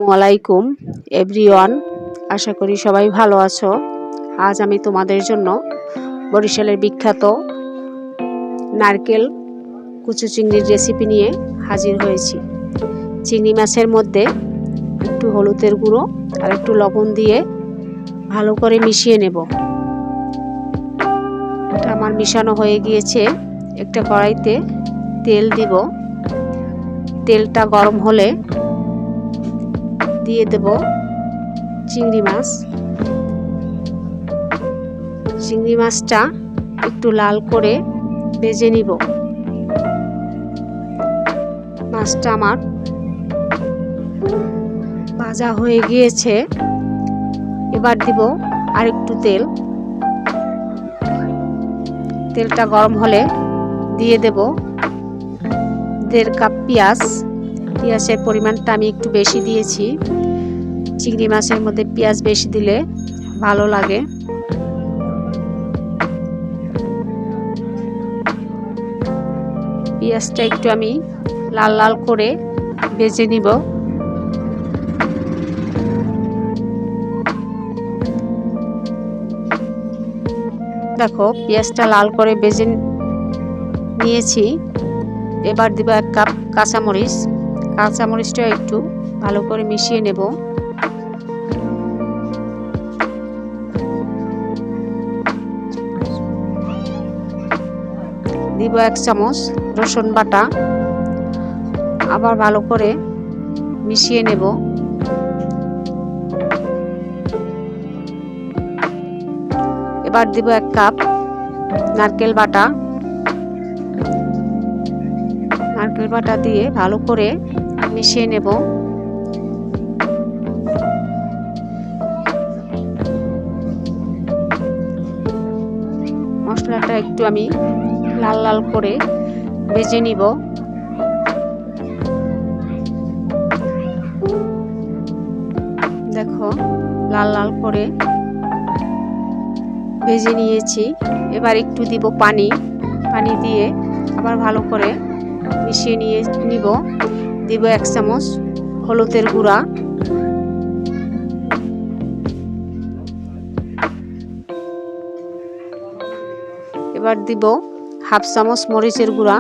আসসালামাইকুম এভরিওয়ান, আশা করি সবাই ভালো আছো। আজ আমি তোমাদের জন্য বরিশালের বিখ্যাত নারকেল কুচু চিংড়ির রেসিপি নিয়ে হাজির হয়েছি। চিংড়ি মাছের মধ্যে একটু হলুদের গুঁড়ো আর একটু লবণ দিয়ে ভালো করে মিশিয়ে নেব। এটা আমার মিশানো হয়ে গিয়েছে। একটা কড়াইতে তেল দিব। তেলটা গরম হলে দিয়ে দেব চিংড়ি মাছ। চিংড়ি মাছটা একটু লাল করে ভেজে নিব। মাছটা আমার ভাজা হয়ে গিয়েছে। এবার দিব আর একটু তেল। তেলটা গরম হলে দিয়ে দেব 1.5 কাপ পেঁয়াজ। পেঁয়াজের পরিমাণটা আমি একটু বেশি দিয়েছি। চিংড়ি মাছের মধ্যে পেঁয়াজ বেশি দিলে ভালো লাগে। পেঁয়াজটা একটু আমি লাল লাল করে ভেজে নিব। দেখো, পেঁয়াজটা লাল করে ভেজে নিয়েছি। এবার দিব 1 কাপ কাঁচামরিচ। কাঁচামরিচটা একটু ভালো করে মিশিয়ে নেব। দিব 1 চামচ রসুন বাটা। আবার ভালো করে মিশিয়ে নেব। এবার দিব 1 কাপ নারকেল বাটা। নারকেল বাটা দিয়ে ভালো করে মিশিয়ে নেব। মশলাটা একটু আমি লাল লাল করে ভেজে নিব। দেখো, লাল লাল করে ভেজে নিয়েছি। এবার একটু দিব পানি। পানি দিয়ে আবার ভালো করে মিশিয়ে নিব। দিব 1 চামচ হলুদের গুঁড়া। এবার দিব 1/2 চামচ মরিচের গুঁড়া।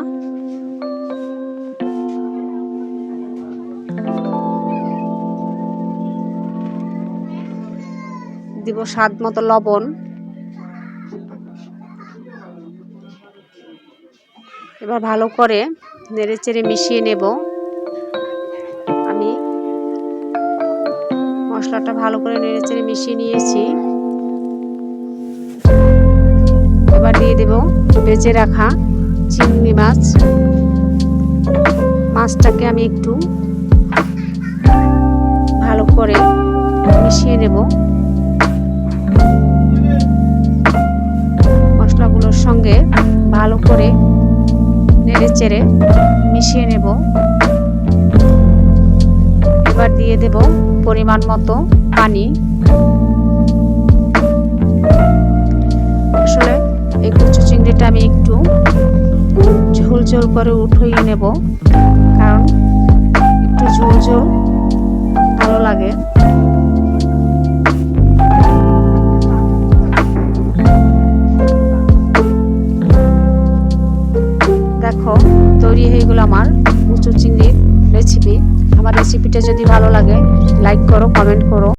দিব স্বাদ মতো লবণ। এবার ভালো করে নেড়েচেড়ে মিশিয়ে নেব। আমি মশলাটা ভালো করে নেড়েচেড়ে মিশিয়ে নিয়েছি। এবার দিয়ে দেব ভেজে রাখা চিংড়ি মাছ। মাছটাকে আমি একটু ভালো করে মিশিয়ে নেব। মশলাগুলোর সঙ্গে ভালো করে নেড়েচেড়ে মিশিয়ে নেব। এবার দিয়ে দেব পরিমাণ মতো পানি। আসলে এই কুচু চিংড়িটা আমি একটু ঝোল ঝোল করে উঠিয়ে নেব, কারণ একটু ঝোল ঝোল ভালো লাগে। দেখো, তৈরি হয়ে গেল আমার কুচু চিংড়ির রেসিপি। আমার রেসিপিটা যদি ভালো লাগে লাইক করো, কমেন্ট করো।